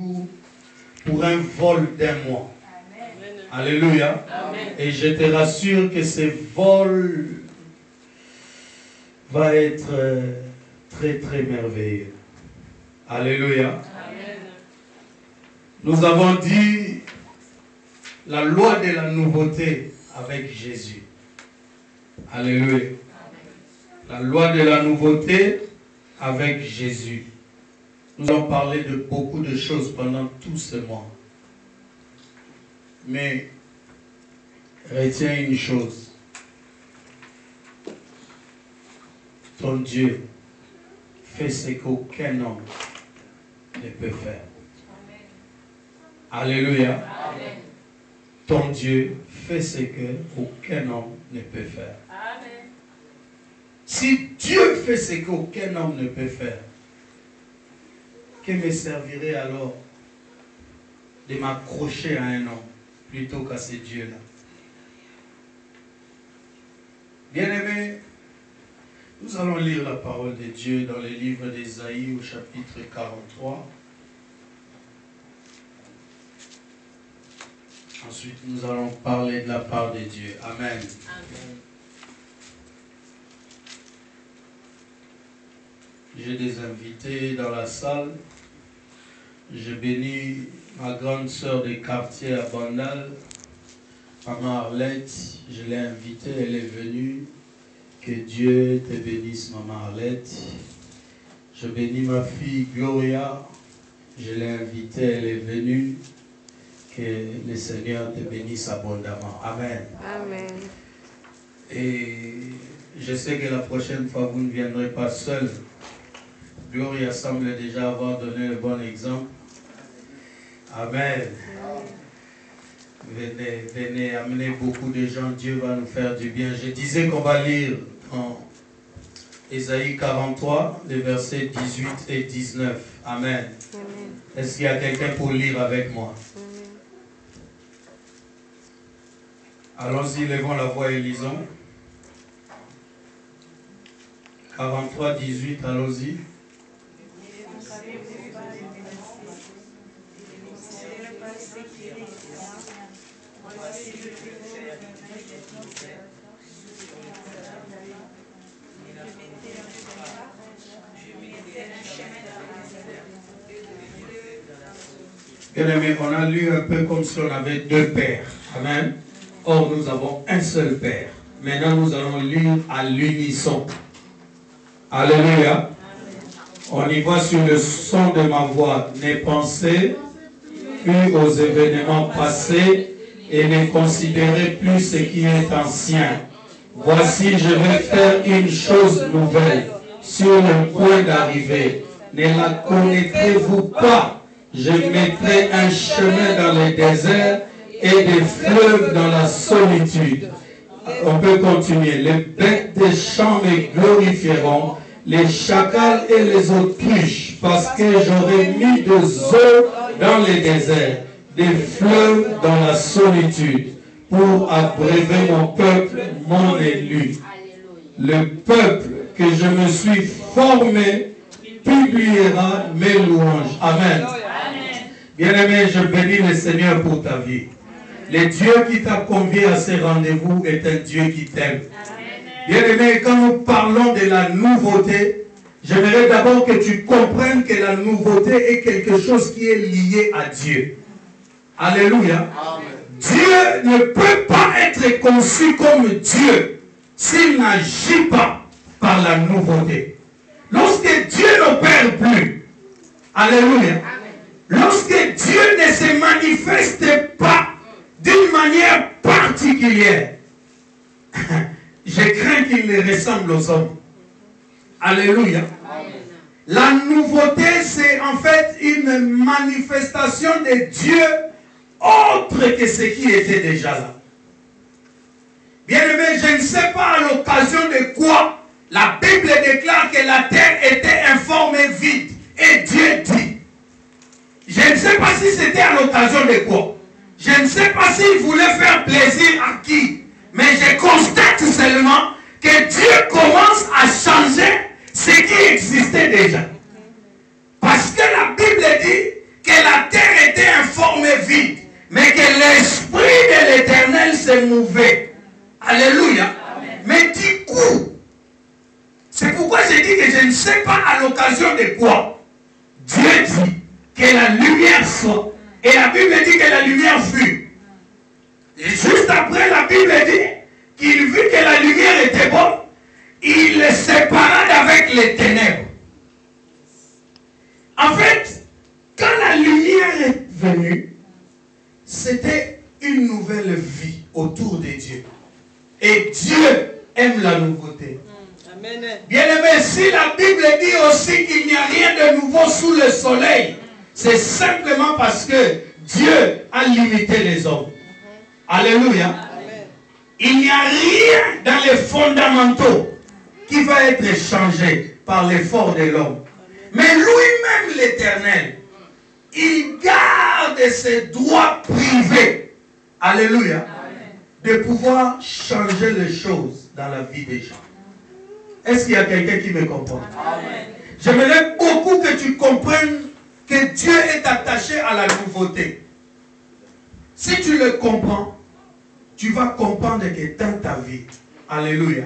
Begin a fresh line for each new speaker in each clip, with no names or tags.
jour pour un vol d'un mois.
Amen.
Alléluia.
Amen.
Et je te rassure que ce vol va être très très merveilleux. Alléluia.
Amen.
Nous avons dit la loi de la nouveauté avec Jésus. Alléluia. La loi de la nouveauté avec Jésus. Nous avons parlé de beaucoup de choses pendant tout ce mois. Mais retiens une chose. Ton Dieu fait ce qu'aucun homme ne peut faire. Alléluia.
Amen.
Ton Dieu fait ce qu'aucun homme ne peut faire.
Amen.
Si Dieu fait ce qu'aucun homme ne peut faire, que me servirait alors de m'accrocher à un homme plutôt qu'à ce Dieu-là? Bien-aimés, nous allons lire la parole de Dieu dans le livre d'Ésaïe au chapitre 43. Ensuite, nous allons parler de la part de Dieu. Amen.
Amen.
J'ai des invités dans la salle. Je bénis ma grande sœur de quartier à Bandal, Maman Arlette. Je l'ai invitée, elle est venue. Que Dieu te bénisse, Maman Arlette. Je bénis ma fille Gloria. Je l'ai invitée, elle est venue. Que le Seigneur te bénisse abondamment. Amen.
Amen.
Et je sais que la prochaine fois, vous ne viendrez pas seul. Gloria semble déjà avoir donné le bon exemple. Amen. Venez, venez, amenez beaucoup de gens. Dieu va nous faire du bien. Je disais qu'on va lire en Ésaïe 43, les versets 18 et 19. Amen.
Amen.
Est-ce qu'il y a quelqu'un pour lire avec moi? Allons-y, levons la voix et lisons. 43, 18, allons-y. Bien-aimés, on a lu un peu comme si on avait deux pères. Amen. Or, nous avons un seul Père. Maintenant, nous allons lire à l'unisson. Alléluia. On y va sur le son de ma voix. Ne pensez plus aux événements passés et ne considérez plus ce qui est ancien. Voici, je vais faire une chose nouvelle sur le point d'arriver. Ne la connaîtrez-vous pas? Je mettrai un chemin dans le désert et des fleuves dans la solitude. On peut continuer. Les bêtes des champs me glorifieront, les chacals et les autruches, parce que j'aurai mis des eaux dans les déserts, des fleuves dans la solitude, pour abreuver mon peuple, mon élu. Le peuple que je me suis formé publiera mes louanges. Amen. Bien-aimé, je bénis le Seigneur pour ta vie. Le Dieu qui t'a convié à ce rendez-vous est un Dieu qui t'aime. Bien-aimé, quand nous parlons de la nouveauté, j'aimerais d'abord que tu comprennes que la nouveauté est quelque chose qui est lié à Dieu. Alléluia. Amen. Dieu ne peut pas être conçu comme Dieu s'il n'agit pas par la nouveauté. Lorsque Dieu n'opère plus, alléluia, lorsque Dieu ne se manifeste pas d'une manière particulière, je crains qu'il ne ressemble aux hommes. Alléluia. Amen. La nouveauté, c'est en fait une manifestation de Dieu autre que ce qui était déjà là. Bien-aimé, je ne sais pas à l'occasion de quoi la Bible déclare que la terre était informe et vide. Et Dieu dit. Je ne sais pas si c'était à l'occasion de quoi. Je ne sais pas s'il voulait faire plaisir à qui. Mais je constate seulement que Dieu commence à changer ce qui existait déjà. Parce que la Bible dit que la terre forme vide, mais que l'Esprit de l'Éternel se mouvait. Alléluia. Amen. Mais du coup, c'est pourquoi j'ai dit que je ne sais pas à l'occasion de quoi Dieu dit que la lumière soit. Et la Bible dit que la lumière fut. Et juste après, la Bible dit qu'il vit que la lumière était bonne, il le sépara d'avec les ténèbres. En fait, quand la lumière est venue, c'était une nouvelle vie autour de Dieu. Et Dieu aime la nouveauté. Bien-aimé, si la Bible dit aussi qu'il n'y a rien de nouveau sous le soleil, c'est simplement parce que Dieu a limité les hommes. Alléluia. Amen. Il n'y a rien dans les fondamentaux qui va être changé par l'effort de l'homme. Mais lui-même, l'Éternel, il garde ses droits privés. Alléluia. Amen. De pouvoir changer les choses dans la vie des gens. Est-ce qu'il y a quelqu'un qui me comprend? J'aimerais beaucoup que tu comprennes que Dieu est attaché à la nouveauté. Si tu le comprends, tu vas comprendre que dans ta vie, alléluia,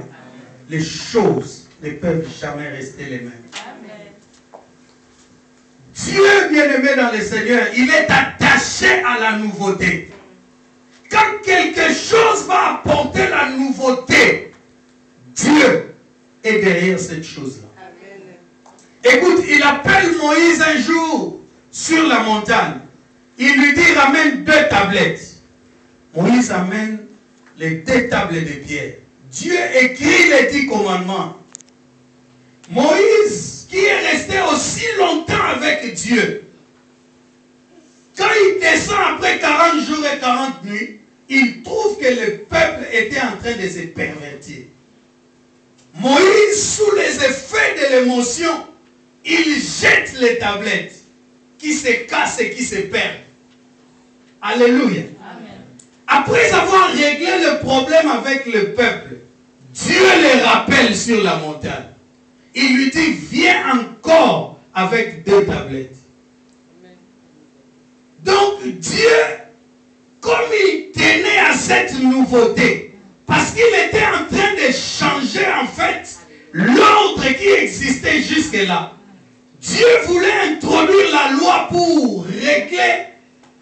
les choses ne peuvent jamais rester les mêmes. Dieu, bien-aimé dans le Seigneur, il est attaché à la nouveauté. Quand quelque chose va apporter la nouveauté, Dieu est derrière cette chose-là. Écoute, il appelle Moïse un jour sur la montagne. Il lui dit, ramène 2 tablettes. Moïse amène les 2 tablettes de pierre. Dieu écrit les 10 commandements. Moïse, qui est resté aussi longtemps avec Dieu, quand il descend après 40 jours et 40 nuits, il trouve que le peuple était en train de se pervertir. Moïse, sous les effets de l'émotion, il jette les tablettes qui se cassent et qui se perdent. Alléluia. Amen. Après avoir réglé le problème avec le peuple, Dieu les rappelle sur la montagne. Il lui dit, viens encore avec 2 tablettes. Amen. Donc Dieu, comme il tenait à cette nouveauté, parce qu'il était en train de changer en fait l'ordre qui existait jusque-là, Dieu voulait introduire la loi pour régler,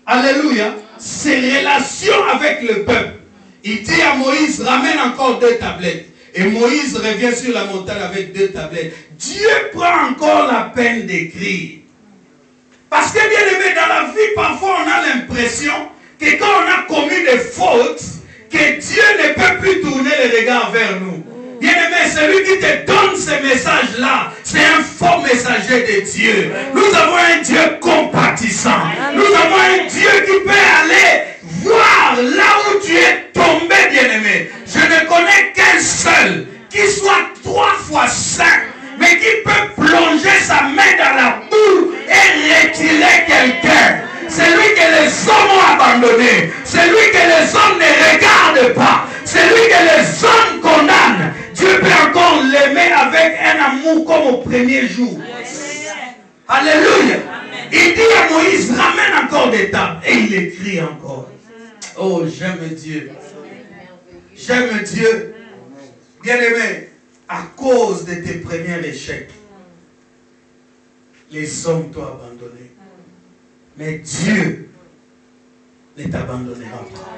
alléluia, ses relations avec le peuple. Il dit à Moïse, ramène encore 2 tablettes. Et Moïse revient sur la montagne avec 2 tablettes. Dieu prend encore la peine d'écrire. Parce que, bien aimé, dans la vie, parfois on a l'impression que quand on a commis des fautes, que Dieu ne peut plus tourner les regards vers nous. Bien-aimé, celui qui te donne ces messages-là, c'est un faux messager de Dieu. Nous avons un Dieu compatissant. Nous avons un Dieu qui peut aller voir là où tu es tombé, bien-aimé. Je ne connais qu'un seul qui soit 3 fois saint, mais qui peut plonger sa main dans la boue et retirer quelqu'un. Celui que les hommes ont abandonné, celui que les hommes ne regardent pas, celui que les hommes condamnent, Dieu peut encore l'aimer avec un amour comme au premier jour. Alléluia. Il dit à Moïse, ramène encore des tables. Et il écrit encore. Oh, j'aime Dieu. J'aime Dieu. Bien-aimé, à cause de tes premiers échecs, les hommes t'ont abandonné. Mais Dieu ne t'abandonnera pas.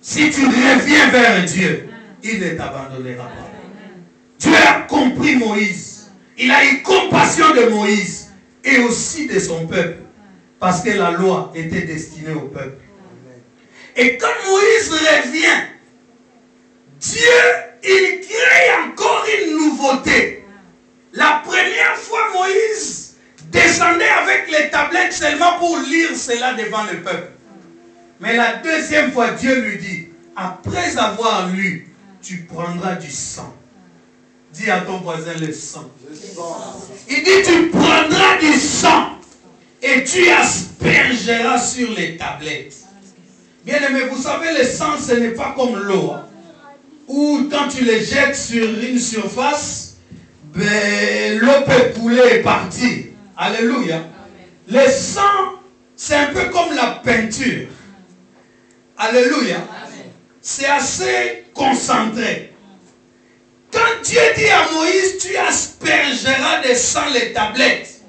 Si tu reviens vers Dieu, il ne t'abandonnera pas. Dieu a compris Moïse. Il a eu compassion de Moïse et aussi de son peuple. Parce que la loi était destinée au peuple. Et quand Moïse revient, Dieu, il crée encore une nouveauté. La première fois, Moïse descendait avec les tablettes seulement pour lire cela devant le peuple. Mais la deuxième fois, Dieu lui dit, après avoir lu, tu prendras du sang. Dis à ton voisin le sang. Il dit, tu prendras du sang et tu aspergeras sur les tablettes. Bien aimé, vous savez, le sang, ce n'est pas comme l'eau. Où quand tu le jettes sur une surface, ben, l'eau peut couler et partir. Alléluia. Le sang c'est un peu comme la peinture. Alléluia. C'est assez concentré. Quand Dieu dit à Moïse, tu aspergeras de sang les tablettes.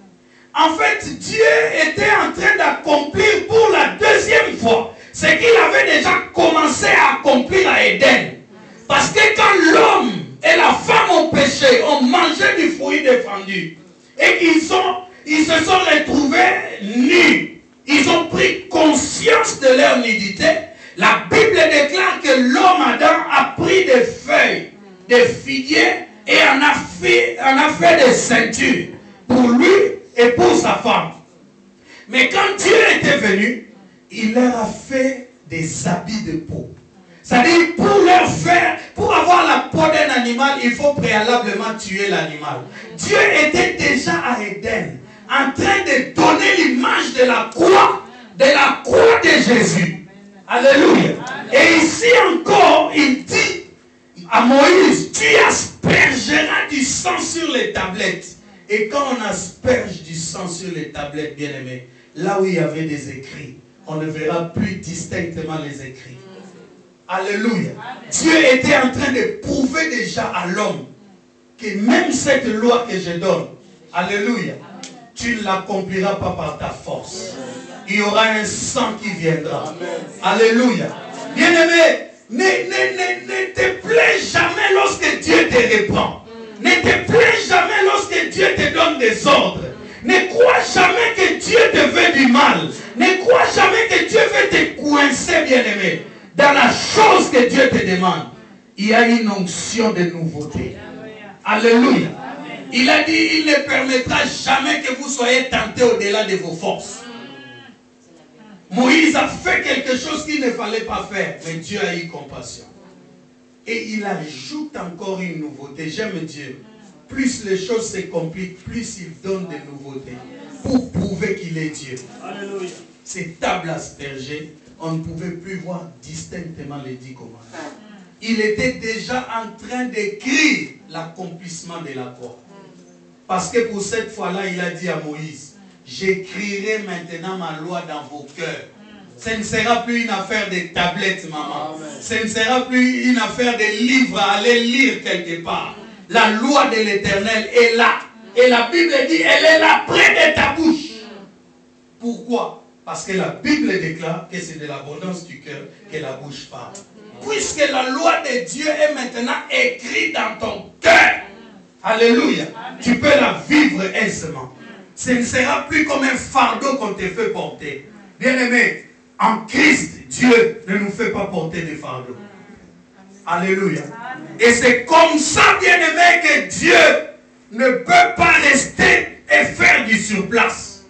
En fait, Dieu était en train d'accomplir pour la deuxième fois ce qu'il avait déjà commencé à accomplir à Éden. Parce que quand l'homme et la femme ont péché, ont mangé du fruit défendu, et qu'ils se sont retrouvés nus, ils ont pris conscience de leur nudité, la Bible déclare que l'homme Adam a pris des feuilles, des figuiers, et en a fait des ceintures pour lui et pour sa femme. Mais quand Dieu était venu, il leur a fait des habits de peau. C'est-à-dire, pour avoir la peau d'un animal, il faut préalablement tuer l'animal. Dieu était déjà à Éden, en train de donner l'image de la croix de Jésus. Alléluia. Et ici encore, il dit à Moïse, tu aspergeras du sang sur les tablettes. Et quand on asperge du sang sur les tablettes, bien aimés, là où il y avait des écrits, on ne verra plus distinctement les écrits. Alléluia. Dieu était en train de prouver déjà à l'homme que même cette loi que je donne, alléluia, tu ne l'accompliras pas par ta force. Il y aura un sang qui viendra. Alléluia. Bien-aimé, ne te plains jamais lorsque Dieu te reprend. Ne te plains jamais lorsque Dieu te donne des ordres. Ne crois jamais que Dieu te veut du mal. Ne crois jamais que Dieu veut te coincer, bien-aimé. Dans la chose que Dieu te demande, il y a une onction de nouveauté. Alléluia. Il a dit, il ne permettra jamais que vous soyez tentés au-delà de vos forces. Moïse a fait quelque chose qu'il ne fallait pas faire, mais Dieu a eu compassion. Et il ajoute encore une nouveauté. J'aime Dieu. Plus les choses se compliquent, plus il donne des nouveautés pour prouver qu'il est Dieu. Alléluia. Ces tables aspergées, on ne pouvait plus voir distinctement les 10 commandements. Il était déjà en train d'écrire l'accomplissement de la croix. Parce que pour cette fois-là, il a dit à Moïse, j'écrirai maintenant ma loi dans vos cœurs. Ce ne sera plus une affaire de tablettes, maman. Amen. Ce ne sera plus une affaire de livres à aller lire quelque part. La loi de l'Éternel est là. Et la Bible dit, elle est là près de ta bouche. Pourquoi? Parce que la Bible déclare que c'est de l'abondance du cœur que la bouche parle. Puisque la loi de Dieu est maintenant écrite dans ton cœur. Alléluia. Amen. Tu peux la vivre aisément. Ce ne sera plus comme un fardeau qu'on te fait porter. Bien-aimé, en Christ, Dieu ne nous fait pas porter des fardeaux. Alléluia. Amen. Et c'est comme ça, bien-aimé, que Dieu ne peut pas rester et faire du surplace.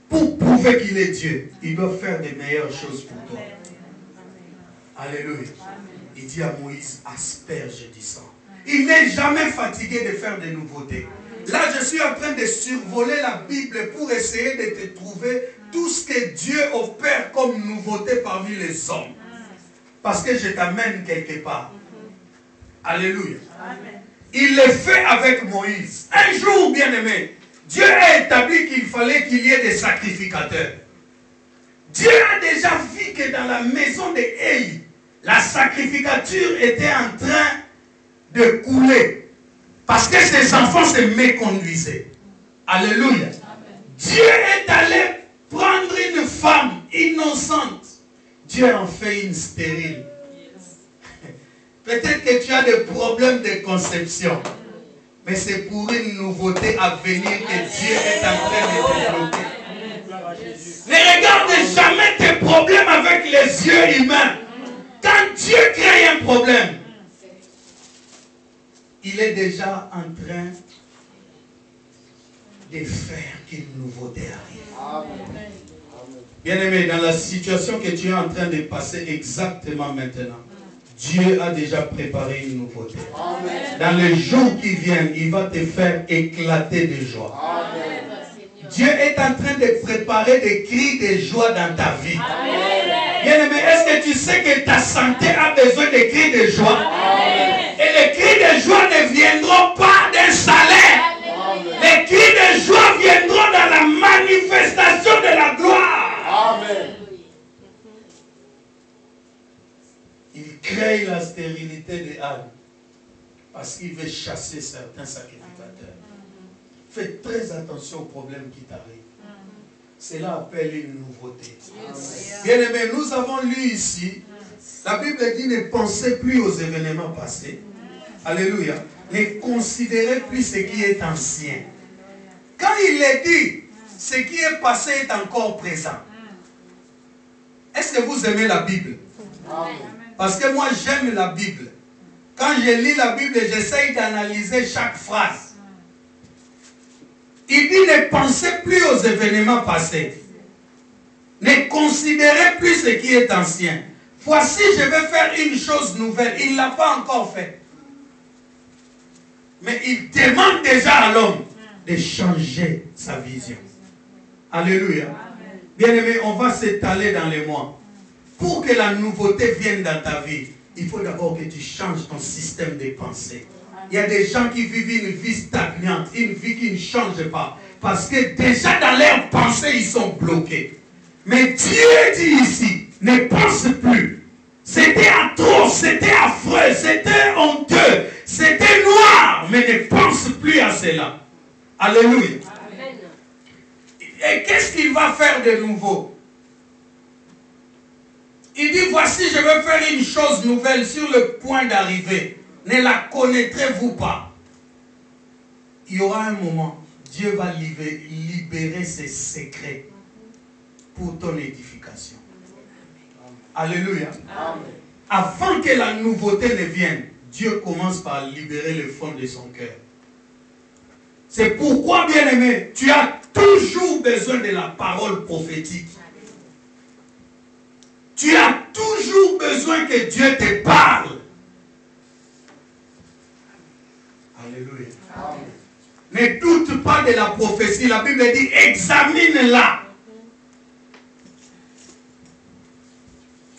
Pour prouver qu'il est Dieu, il doit faire des meilleures choses pour toi. Alléluia. Il dit à Moïse, asperge du sang. Il n'est jamais fatigué de faire des nouveautés. Là, je suis en train de survoler la Bible pour essayer de te trouver tout ce que Dieu opère comme nouveauté parmi les hommes. Parce que je t'amène quelque part. Alléluia. Il le fait avec Moïse. Un jour, bien-aimé, Dieu a établi qu'il fallait qu'il y ait des sacrificateurs. Dieu a déjà vu que dans la maison de Élie, la sacrificature était en train de couler. Parce que ses enfants se méconduisaient. Alléluia. Amen. Dieu est allé prendre une femme innocente. Dieu en fait une stérile. Peut-être que tu as des problèmes de conception. Mais c'est pour une nouveauté à venir que Dieu est en train de développer. Ne regarde jamais tes problèmes avec les yeux humains. Quand Dieu crée un problème, il est déjà en train de faire qu'une nouveauté arrive. Bien-aimé, dans la situation que tu es en train de passer exactement maintenant, Dieu a déjà préparé une nouveauté. Amen. Dans les jours qui viennent, il va te faire éclater de joie. Amen. Dieu est en train de préparer des cris de joie dans ta vie. Bien-aimé, est-ce que tu sais que ta santé a besoin de cris de joie? Amen. Et les cris de joie ne viendront pas d'un salaire. Amen. Les cris de joie viendront dans la manifestation de la gloire crée la stérilité des ânes parce qu'il veut chasser certains sacrificateurs. Faites très attention aux problèmes qui t'arrivent. Cela appelle une nouveauté. Bien-aimés, nous avons lu ici, la Bible dit ne pensez plus aux événements passés. Alléluia. Ne considérez plus ce qui est ancien. Quand il est dit, ce qui est passé est encore présent. Est-ce que vous aimez la Bible? Parce que moi j'aime la Bible. Quand je lis la Bible, j'essaye d'analyser chaque phrase. Il dit ne pensez plus aux événements passés. Ne considérez plus ce qui est ancien. Voici, je vais faire une chose nouvelle. Il ne l'a pas encore fait. Mais il demande déjà à l'homme de changer sa vision. Alléluia. Bien-aimé, on va s'étaler dans les mois. Pour que la nouveauté vienne dans ta vie, il faut d'abord que tu changes ton système de pensée. Il y a des gens qui vivent une vie stagnante, une vie qui ne change pas. Parce que déjà dans leurs pensées, ils sont bloqués. Mais Dieu dit ici, ne pense plus. C'était atroce, c'était affreux, c'était honteux, c'était noir. Mais ne pense plus à cela. Alléluia. Amen. Et qu'est-ce qu'il va faire de nouveau? Il dit, voici, je vais faire une chose nouvelle sur le point d'arriver. Ne la connaîtrez-vous pas? Il y aura un moment, Dieu va libérer ses secrets pour ton édification. Alléluia. Amen. Avant que la nouveauté ne vienne, Dieu commence par libérer le fond de son cœur. C'est pourquoi, bien-aimé, tu as toujours besoin de la parole prophétique. Tu as toujours besoin que Dieu te parle. Alléluia. Amen. Ne doute pas de la prophétie. La Bible dit, examine-la.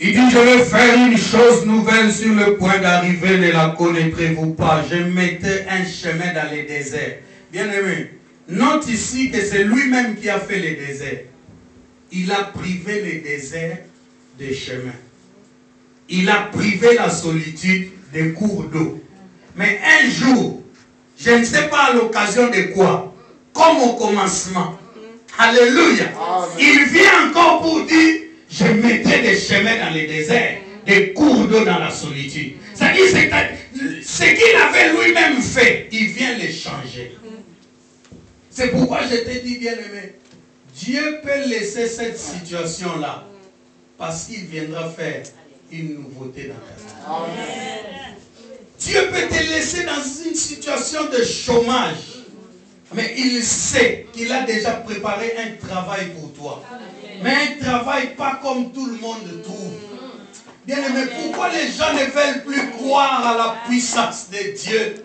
Il dit, je vais faire une chose nouvelle sur le point d'arriver, ne la connaîtrez-vous pas. Je mettais un chemin dans les déserts. Bien-aimé, note ici que c'est lui-même qui a fait les déserts. Il a privé les déserts des chemins. Il a privé la solitude des cours d'eau. Mais un jour, je ne sais pas à l'occasion de quoi, comme au commencement, alléluia, il vient encore pour dire, je mettrai des chemins dans les déserts, des cours d'eau dans la solitude. C'est-à-dire, ce qu'il avait lui-même fait, il vient le changer. C'est pourquoi je te dis, bien-aimé, Dieu peut laisser cette situation-là, parce qu'il viendra faire une nouveauté dans ta vie. Dieu peut te laisser dans une situation de chômage, mais il sait qu'il a déjà préparé un travail pour toi. Mais un travail pas comme tout le monde trouve. Bien-aimé, pourquoi les gens ne veulent plus croire à la puissance de Dieu?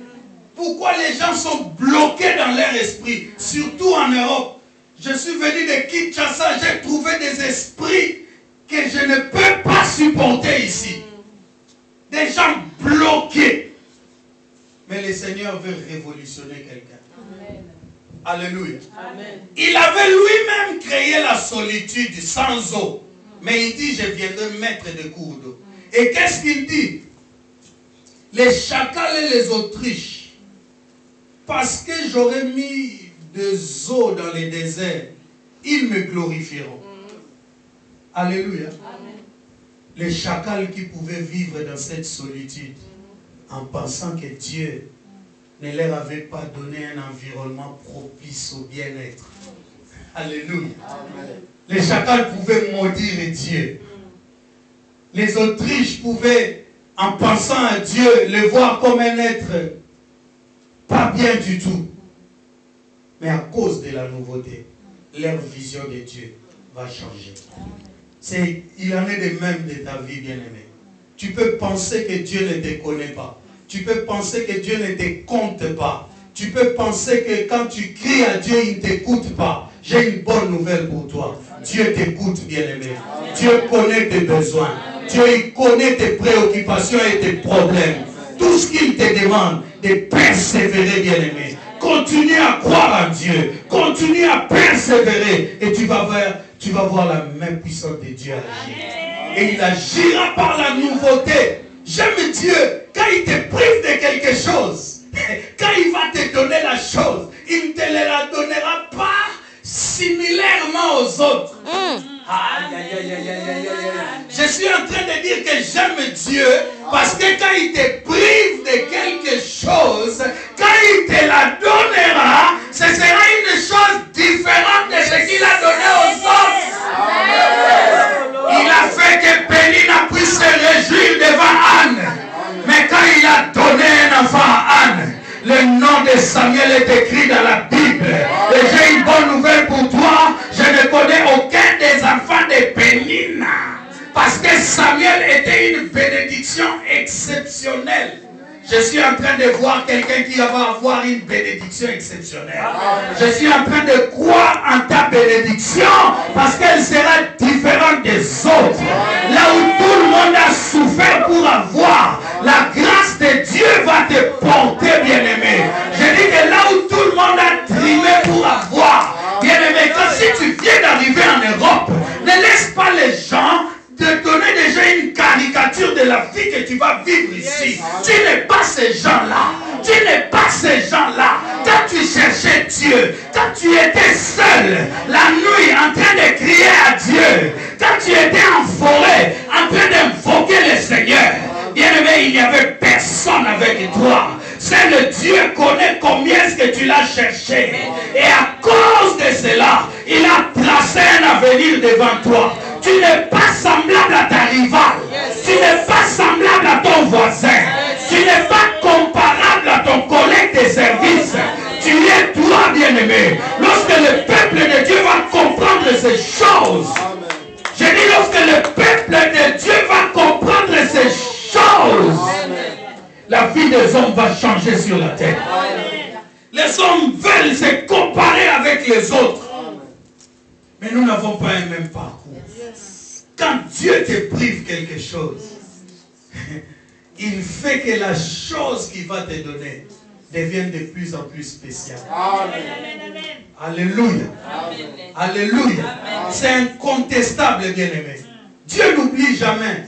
Pourquoi les gens sont bloqués dans leur esprit, surtout en Europe? Je suis venu de Kinshasa, j'ai trouvé des esprits que je ne peux pas supporter ici. Des gens bloqués. Mais le Seigneur veut révolutionner quelqu'un. Alléluia. Amen. Il avait lui-même créé la solitude sans eau. Mais il dit, je viendrai mettre des cours d'eau. Et qu'est-ce qu'il dit? Les chacals et les autruches, parce que j'aurais mis des eaux dans les déserts, ils me glorifieront. Alléluia. Amen. Les chacals qui pouvaient vivre dans cette solitude, en pensant que Dieu ne leur avait pas donné un environnement propice au bien-être. Alléluia. Amen. Les chacals pouvaient maudire Dieu. Les autruches pouvaient, en pensant à Dieu, le voir comme un être pas bien du tout. Mais à cause de la nouveauté, leur vision de Dieu va changer. Il en est de même de ta vie, bien-aimé. Tu peux penser que Dieu ne te connaît pas. Tu peux penser que Dieu ne te compte pas. Tu peux penser que quand tu cries à Dieu, il ne t'écoute pas. J'ai une bonne nouvelle pour toi. Dieu t'écoute, bien-aimé. Dieu connaît tes besoins. Dieu il connaît tes préoccupations et tes problèmes. Tout ce qu'il te demande, de persévérer, bien-aimé. Continue à croire en Dieu. Continue à persévérer. Et tu vas voir la main puissante de Dieu agir. Et il agira par la nouveauté. J'aime Dieu quand il te prive de quelque chose. Quand il va te donner la chose, il ne te la donnera pas similairement aux autres. Je suis en train de dire que j'aime Dieu parce que quand il te prive de quelque chose, quand il te la donnera, ce sera une chose différente de ce qu'il a donné aux autres. Il a fait que Pénina puisse se réjouir devant Anne. Mais quand il a donné un enfant à Anne, le nom de Samuel est écrit dans la Bible. Et j'ai une bonne nouvelle pour toi. Je ne connais aucun des enfants de Pénina. Parce que Samuel était une bénédiction exceptionnelle. Je suis en train de voir quelqu'un qui va avoir une bénédiction exceptionnelle. Je suis en train de croire en ta bénédiction parce qu'elle sera différente des autres. Là où tout le monde a souffert pour avoir, la grâce de Dieu va te porter, bien-aimé. Je dis que là où tout le monde a trimé pour avoir, bien-aimé, quand si tu viens d'arriver en Europe, ne laisse pas les gens te donner déjà une caricature de la vie que tu vas vivre ici. Tu n'es pas ces gens-là. Tu n'es pas ces gens-là. Quand tu cherchais Dieu, quand tu étais seul, la nuit, en train de crier à Dieu, quand tu étais en forêt, en train d'invoquer le Seigneur, bien-aimé, il n'y avait personne avec toi. C'est le Dieu connaît combien est-ce que tu l'as cherché. Et à cause de cela, il a tracé un avenir devant toi. Tu n'es pas semblable à ta rivale. Tu n'es pas semblable à ton voisin. Tu n'es pas comparable à ton collègue de service. Tu es toi, bien-aimé. Lorsque le peuple de Dieu va comprendre ces choses, je dis lorsque le peuple de Dieu va comprendre ces choses, la vie des hommes va changer sur la terre. Les hommes veulent se comparer avec les autres. Mais nous n'avons pas un même parcours. Quand Dieu te prive quelque chose, il fait que la chose qu'il va te donner devienne de plus en plus spéciale. Alléluia. Alléluia. C'est incontestable, bien-aimé. Dieu n'oublie jamais.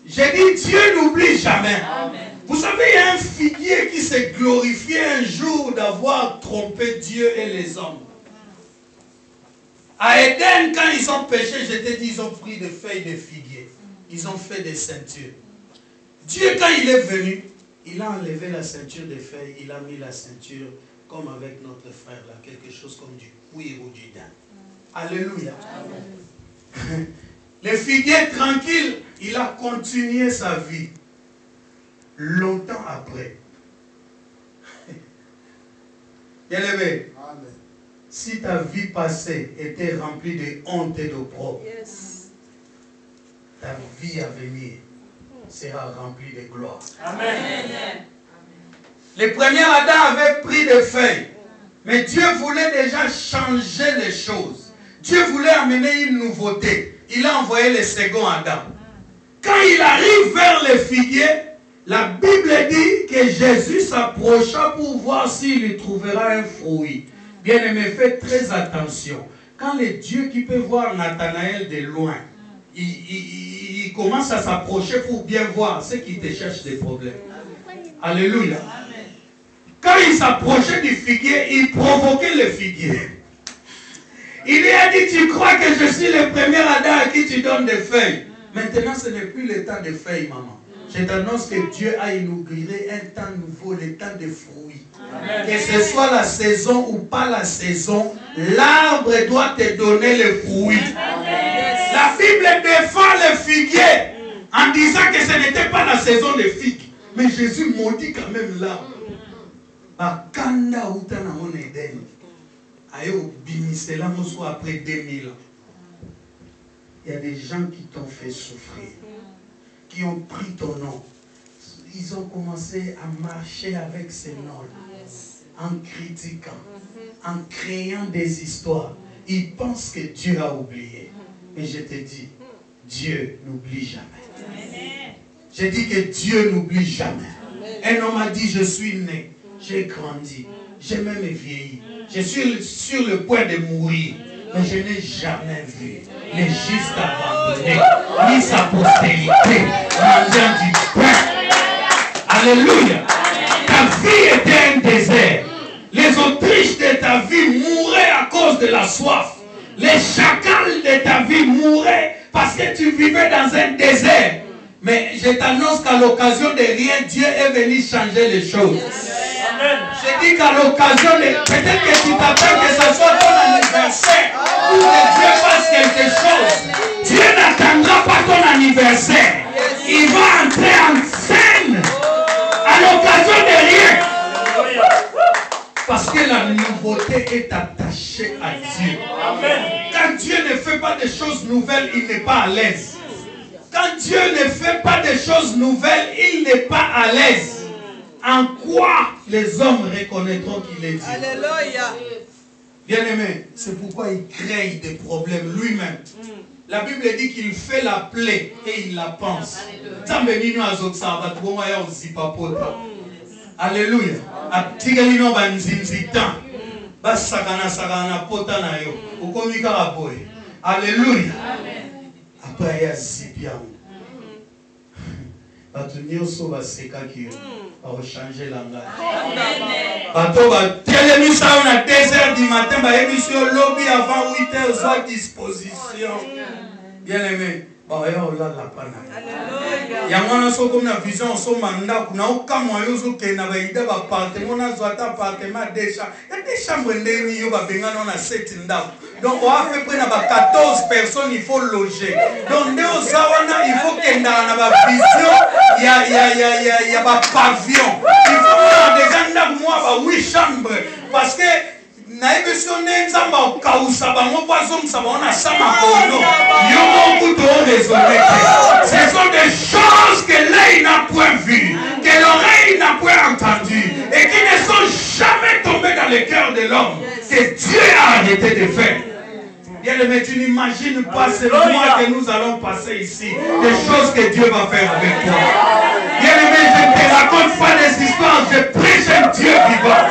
J'ai dit Dieu n'oublie jamais. Vous savez, il y a un figuier qui s'est glorifié un jour d'avoir trompé Dieu et les hommes. À Éden, quand ils ont péché, je t'ai dit, ils ont pris des feuilles de figuier. Ils ont fait des ceintures. Dieu, quand il est venu, il a enlevé la ceinture des feuilles, il a mis la ceinture comme avec notre frère là, quelque chose comme du cuir ou du daim. Alléluia. Amen. Le figuier tranquille, il a continué sa vie. Longtemps après. Bien-aimé. Amen. Si ta vie passée était remplie de honte et d'opprobre, ta vie à venir sera remplie de gloire. Amen. Les premiers Adam avaient pris des feuilles, mais Dieu voulait déjà changer les choses. Dieu voulait amener une nouveauté. Il a envoyé le second Adam. Quand il arrive vers le figuier, la Bible dit que Jésus s'approcha pour voir s'il y trouvera un fruit. Bien-aimé, faites très attention. Quand le Dieu qui peut voir Nathanaël de loin, il commence à s'approcher pour bien voir ceux qui te cherchent des problèmes. Alléluia. Quand il s'approchait du figuier, il provoquait le figuier. Il lui a dit, tu crois que je suis le premier Adam à qui tu donnes des feuilles? Maintenant, ce n'est plus le temps des feuilles, maman. Je t'annonce que Dieu a inauguré un temps nouveau, le temps des fruits. Amen. Que ce soit la saison ou pas la saison, l'arbre doit te donner les fruits. Amen. La Bible défend le figuier en disant que ce n'était pas la saison des figues. Mais Jésus maudit quand même l'arbre. Après 2000 ans. Il y a des gens qui t'ont fait souffrir, qui ont pris ton nom. Ils ont commencé à marcher avec ces noms, en critiquant, en créant des histoires. Ils pensent que Dieu a oublié. Mais je te dis, Dieu n'oublie jamais. Je dis que Dieu n'oublie jamais. Un homme a dit, je suis né, j'ai grandi, j'ai même vieilli. Je suis sur le point de mourir. Mais je n'ai jamais vu les justes abandonnés, ni sa postérité, mendiant du pain. Alléluia. Ta vie était un désert. Les Autriches de ta vie mouraient à cause de la soif. Les chacals de ta vie mouraient parce que tu vivais dans un désert. Mais je t'annonce qu'à l'occasion de rien, Dieu est venu changer les choses. Je dis qu'à l'occasion de... Peut-être que tu t'attends que ce soit ton anniversaire ou que Dieu fasse quelque chose. Dieu n'attendra pas ton anniversaire. Il va entrer en scène à l'occasion de rien. Parce que la nouveauté est attachée à Dieu. Quand Dieu ne fait pas de choses nouvelles, il n'est pas à l'aise. Quand Dieu ne fait pas de choses nouvelles, il n'est pas à l'aise. En quoi les hommes reconnaîtront qu'il est Dieu? Alléluia. Bien-aimé, c'est pourquoi il crée des problèmes lui-même. La Bible dit qu'il fait la plaie et il la pense. Alléluia. Alléluia. Après, il y a Zipiam. Batunio Soba Sekaki. Va changer langage. Bato va télémisa à 2h du matin, va émission lobby avant 8h soit disposition. Bien aimé. Yamana so comme na vision so manda kuna okamwa yozo ke na baida ba appartement na zwata appartement déjà et des chambres ndeni yo ba benga na 7 ndako donc on a fait près na ba 14 personnes il faut loger donc ndeo zawana il faut que na ba vision ya ba pavillon il faut déjà ndako moi ba 8 chambres parce que na émission nzamba okausa bango poisson sabona sama kono yo mokuto raisonner. Ce sont des choses que l'œil n'a point vues, que l'oreille n'a point entendues et qui ne sont jamais tombées dans le cœur de l'homme que Dieu a arrêté de faire. Bien aimé, tu n'imagines pas ce mois que nous allons passer ici, des choses que Dieu va faire avec toi. Bien aimé, je ne te raconte pas des histoires, je prêche un Dieu vivant.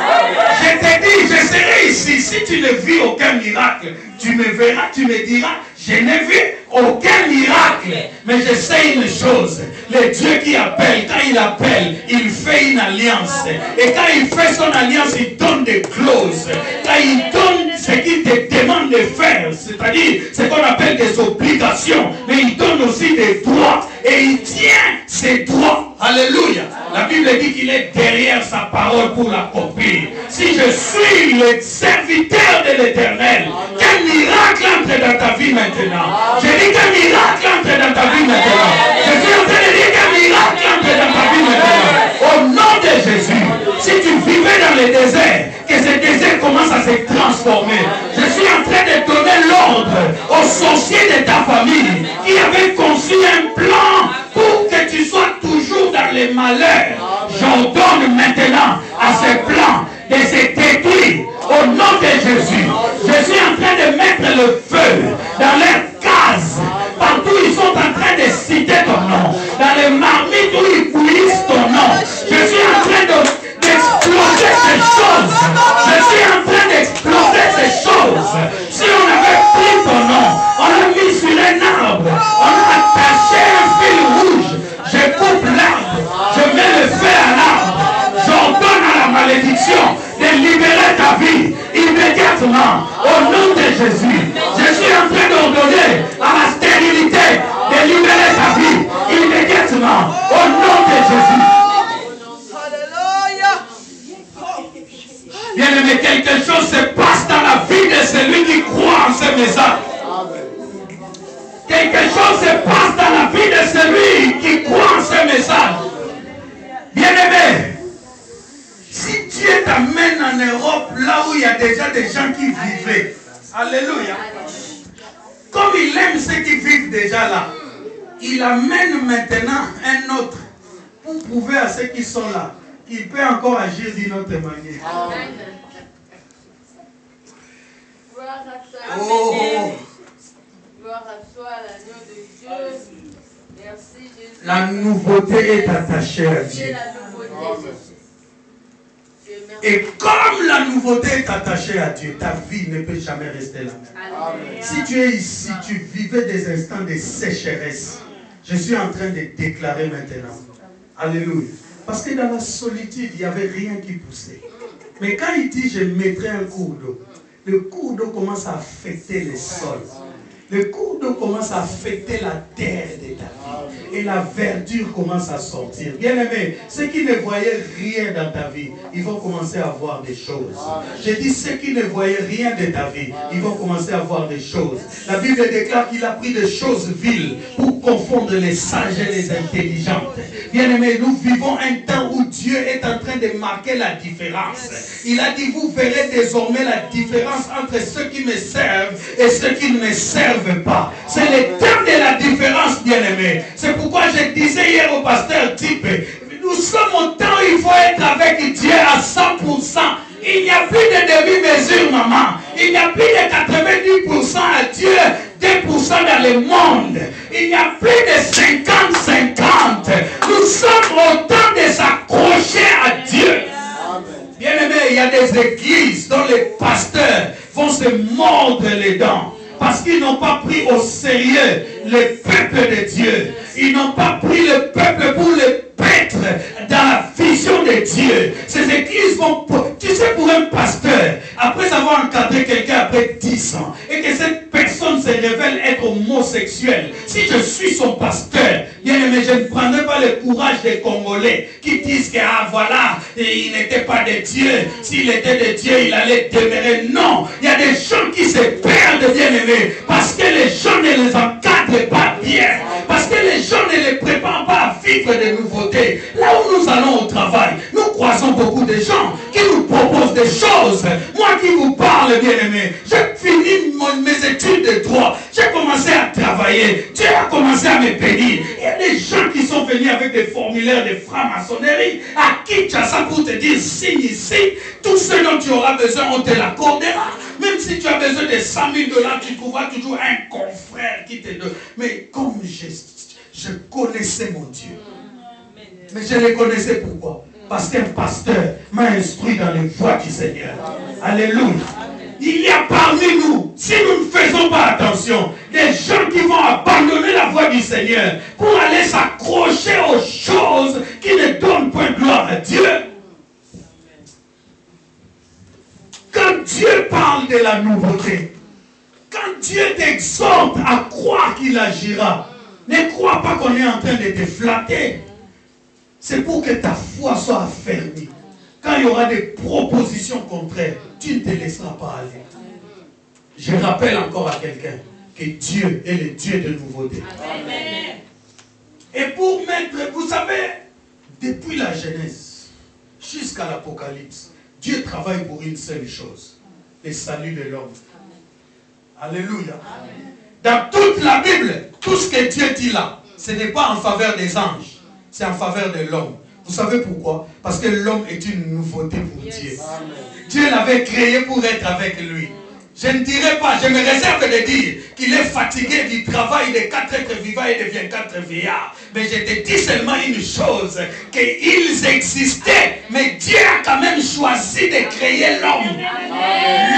Je te dis, je serai ici. Si tu ne vis aucun miracle, tu me verras, tu me diras, je n'ai vu aucun miracle. Mais je sais une chose, le Dieu qui appelle, quand il appelle, il fait une alliance. Et quand il fait son alliance, il donne des clauses. Quand il donne ce qu'il te demande de faire, c'est-à-dire ce qu'on appelle des obligations, mais il donne aussi des droits. Et il tient ses droits. Alléluia. La Bible dit qu'il est derrière sa parole pour l'accomplir. Si je suis le serviteur de l'Éternel, quel miracle entre dans ta vie maintenant? Je dis qu'un miracle entre dans ta vie maintenant. Je suis en train de dire qu'un miracle entre dans ta vie maintenant. Au nom de Jésus, si tu vivais dans le désert, que ce désert commence à se transformer. Je suis en train de donner l'ordre aux sorciers de ta famille qui avaient conçu un plan pour que tu sois toujours dans les malheurs. J'ordonne maintenant à ce plan de se détruire au nom de Jésus. Je suis en train de mettre le feu dans leurs cases. Partout ils sont en train de citer ton nom. Dans les marmites où ils bouillissent ton nom. Je suis en train d'exploser ces choses. Je suis en train d'exploser ces choses. Si on avait pris ton nom, on l'a mis sur un arbre, on a attaché un fil rouge, je coupe l'arbre, je mets le feu à l'arbre, j'ordonne à la malédiction de libérer ta vie immédiatement au nom de Jésus. Je suis en train d'ordonner à la stérilité de libérer ta vie immédiatement au nom de Jésus. Bien aimé, quelque chose se passe dans la vie de celui qui croit en ce message. Quelque chose se passe dans la vie de celui qui croit en ce message. Bien aimé, si Dieu t'amène en Europe, là où il y a déjà des gens qui vivaient, alléluia, comme il aime ceux qui vivent déjà là, il amène maintenant un autre pour prouver à ceux qui sont là qu'il peut encore agir d'une autre manière. Amen. Oh. Gloire à toi, l'agneau de Dieu. Merci Jésus. La nouveauté est attachée à Dieu. La nouveauté, Jésus. Et comme la nouveauté est attachée à Dieu, ta vie ne peut jamais rester la même.
Amen.
Si tu es ici, tu vivais des instants de sécheresse, je suis en train de déclarer maintenant. Alléluia. Parce que dans la solitude, il n'y avait rien qui poussait. Mais quand il dit je mettrai un cours d'eau, le cours d'eau commence à affecter les sols. Le cours d'eau commence à affecter la terre de ta vie. Et la verdure commence à sortir. Bien aimé, ceux qui ne voyaient rien dans ta vie, ils vont commencer à voir des choses. J'ai dit ceux qui ne voyaient rien de ta vie, ils vont commencer à voir des choses. La Bible déclare qu'il a pris des choses viles pour confondre les sages et les intelligentes. Bien aimé, nous vivons un temps où Dieu est en train de marquer la différence. Il a dit, vous verrez désormais la différence entre ceux qui me servent et ceux qui ne me servent pas. C'est le temps de la différence, bien-aimé. C'est pourquoi je disais hier au pasteur Type, nous sommes au temps où il faut être avec Dieu à 100%. Il n'y a plus de demi-mesure, maman. Il n'y a plus de 90% à Dieu, 2% dans le monde. Il n'y a plus de 50-50. Nous sommes au temps de s'accrocher à Dieu. Bien-aimé, il y a des églises dont les pasteurs vont se mordre les dents. Parce qu'ils n'ont pas pris au sérieux le peuple de Dieu. Ils n'ont pas pris le peuple pour le mettre dans la vision de Dieu. Ces églises vont... Tu sais, pour un pasteur, après avoir encadré quelqu'un après 10 ans, et que cette personne se révèle être homosexuelle, si je suis son pasteur, bien aimé, je ne prendrai pas le courage des Congolais qui disent que, ah voilà, il n'était pas de Dieu. S'il était de Dieu, il allait demeurer. Non, il y a des gens qui se perdent, bien aimés, parce que les gens ne les encadrent pas bien. Parce que les gens ne les préparent pas à vivre des nouveautés. Là où nous allons au travail, nous croisons beaucoup de gens qui nous proposent des choses. Moi qui vous parle, bien aimé, j'ai fini mes études de droit. J'ai commencé à travailler. Dieu a commencé à me bénir. Il y a des gens qui sont venus avec des formulaires de franc-maçonnerie à Kinshasa pour te dire, signe ici, tout ce dont tu auras besoin, on te l'accordera. Même si tu as besoin de 100 000 $, tu trouveras toujours un confrère qui te donne. Mais comme je connaissais mon Dieu. Mais je le connaissais pourquoi? Parce qu'un pasteur m'a instruit dans les voies du Seigneur. Alléluia. Il y a parmi nous, si nous ne faisons pas attention, des gens qui vont abandonner la voie du Seigneur pour aller s'accrocher aux choses qui ne donnent point gloire à Dieu. Quand Dieu parle de la nouveauté, quand Dieu t'exhorte à croire qu'il agira, ne crois pas qu'on est en train de te flatter. C'est pour que ta foi soit affermie. Quand il y aura des propositions contraires, tu ne te laisseras pas aller. Je rappelle encore à quelqu'un que Dieu est le Dieu de nouveauté. Amen. Et pour mettre, vous savez, depuis la Genèse jusqu'à l'Apocalypse, Dieu travaille pour une seule chose, le salut de l'homme. Alléluia. Amen. Dans toute la Bible, tout ce que Dieu dit là, ce n'est pas en faveur des anges, c'est en faveur de l'homme. Vous savez pourquoi? Parce que l'homme est une nouveauté pour Dieu. Amen. Dieu l'avait créé pour être avec lui. Je ne dirais pas, je me réserve de dire qu'il est fatigué du travail des 4 êtres vivants et devient 4 vieillards. Mais je te dis seulement une chose, qu'ils existaient, mais Dieu a quand même choisi de créer l'homme.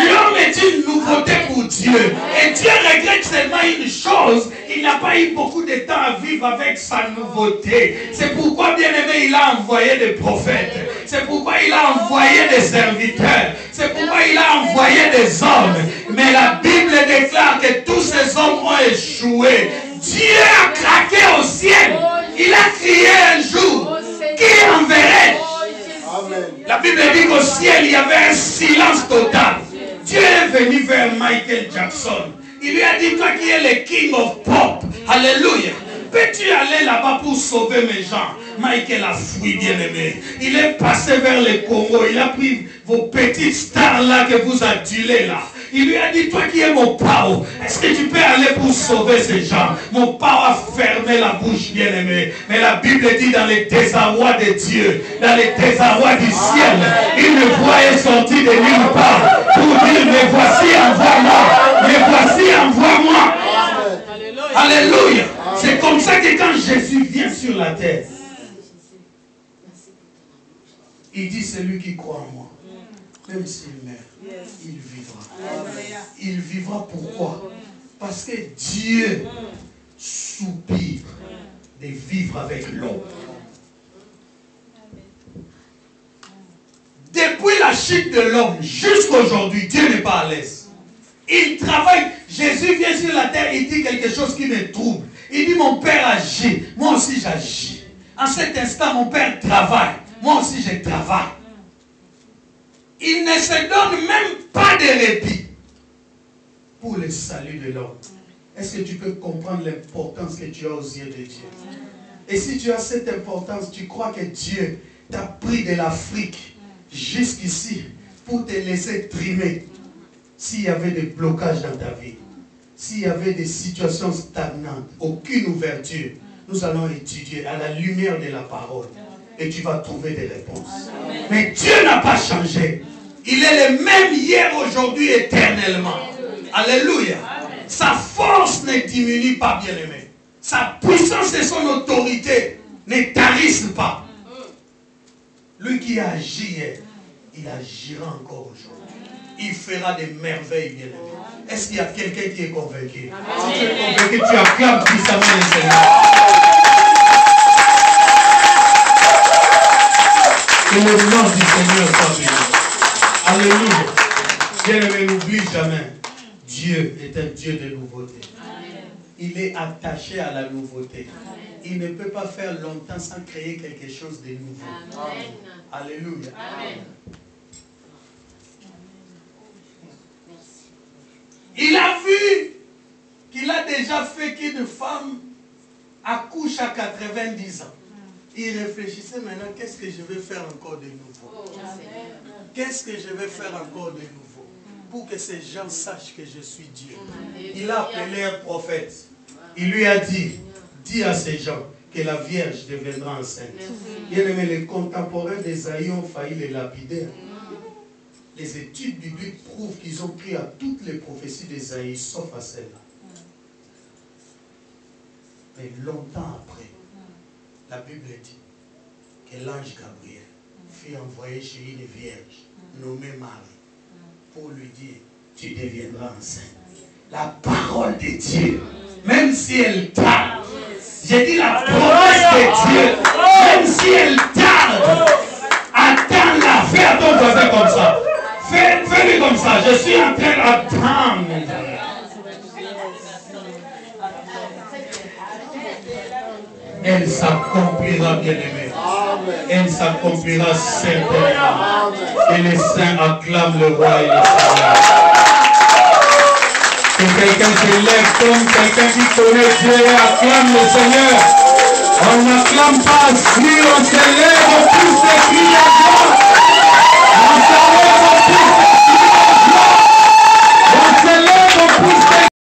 L'homme est une nouveauté pour Dieu. Et Dieu regrette seulement une chose, il n'a pas eu beaucoup de temps à vivre avec sa nouveauté. C'est pourquoi, bien aimé, il a envoyé des prophètes. C'est pourquoi il a envoyé des serviteurs. C'est pourquoi il a envoyé des hommes. Mais la Bible déclare que tous ces hommes ont échoué. Dieu a craqué au ciel. Il a crié un jour. Qui enverrait? La Bible dit qu'au ciel, il y avait un silence total. Dieu est venu vers Michael Jackson. Il lui a dit, toi qui es le king of pop, alléluia, peux-tu aller là-bas pour sauver mes gens? Michael a fui, bien aimé. Il est passé vers le Congo. Il a pris vos petites stars là que vous adulez là. Il lui a dit, toi qui es mon pao, est-ce que tu peux aller pour sauver ces gens? Mon pao a fermé la bouche, bien aimé. Mais la Bible dit dans les désarrois de Dieu, dans les désarrois du ciel, une voix est sortie de nulle part pour dire, mais voici, envoie-moi. Mais voici, envoie-moi. Alléluia. C'est comme ça que quand Jésus vient sur la terre, il dit, celui qui croit en moi,
même s'il meurt, il vivra. Il vivra pourquoi? Parce que Dieu soupire de vivre avec l'homme. Depuis la chute de l'homme jusqu'à aujourd'hui, Dieu n'est pas à l'aise. Il travaille. Jésus vient sur la terre, il dit quelque chose qui me trouble. Il dit, mon Père agit, moi aussi j'agis. En cet instant, mon Père travaille, moi aussi je travaille. Il ne se donne même pas de répit pour le salut de l'homme. Est-ce que tu peux comprendre l'importance que tu as aux yeux de Dieu? Et si tu as cette importance, tu crois que Dieu t'a pris de l'Afrique jusqu'ici pour te laisser trimer. S'il y avait des blocages dans ta vie, s'il y avait des situations stagnantes, aucune ouverture, nous allons étudier à la lumière de la parole et tu vas trouver des réponses. Mais Dieu n'a pas changé. Il est le même hier, aujourd'hui, éternellement. Alléluia. Sa force ne diminue pas, bien-aimé. Sa puissance et son autorité ne tarissent pas. Lui qui a agi hier, il agira encore aujourd'hui. Il fera des merveilles, bien-aimé. Est-ce qu'il y a quelqu'un qui est convaincu? Si tu es convaincu, tu acclames puissamment le Seigneur. Que le nom du Seigneur soit béni. Alléluia. Bien-aimé, n'oublie jamais. Dieu est un Dieu de nouveauté. Il est attaché à la nouveauté. Il ne peut pas faire longtemps sans créer quelque chose de nouveau. Amen. Alléluia. Amen. Il a vu qu'il a déjà fait qu'une femme accouche à 90 ans. Il réfléchissait maintenant, qu'est-ce que je vais faire encore de nouveau? Qu'est-ce que je vais faire encore de nouveau? Pour que ces gens sachent que je suis Dieu. Il a appelé un prophète. Il lui a dit, dis à ces gens que la Vierge deviendra enceinte. Bien aimé, les contemporains d'Ésaïe ont failli les lapider. Les études bibliques prouvent qu'ils ont cru à toutes les prophéties d'Ésaïe, sauf à celle-là. Mais longtemps après, la Bible dit que l'ange Gabriel fut envoyé chez une vierge nommée Marie pour lui dire, tu deviendras enceinte. La parole de Dieu, même si elle tarde, j'ai dit la promesse de Dieu, même si elle tarde, attends-la, fais à ton voisin comme ça. Fais-le comme ça, je suis en train d'attendre. Elle s'accomplira, bien-aimé. Elle s'accomplira certainement. Et les saints acclament le roi et le Seigneur. Que quelqu'un se lève comme quelqu'un qui connaît Dieu et acclame le Seigneur. On n'acclame pas, si on se lève, on pousse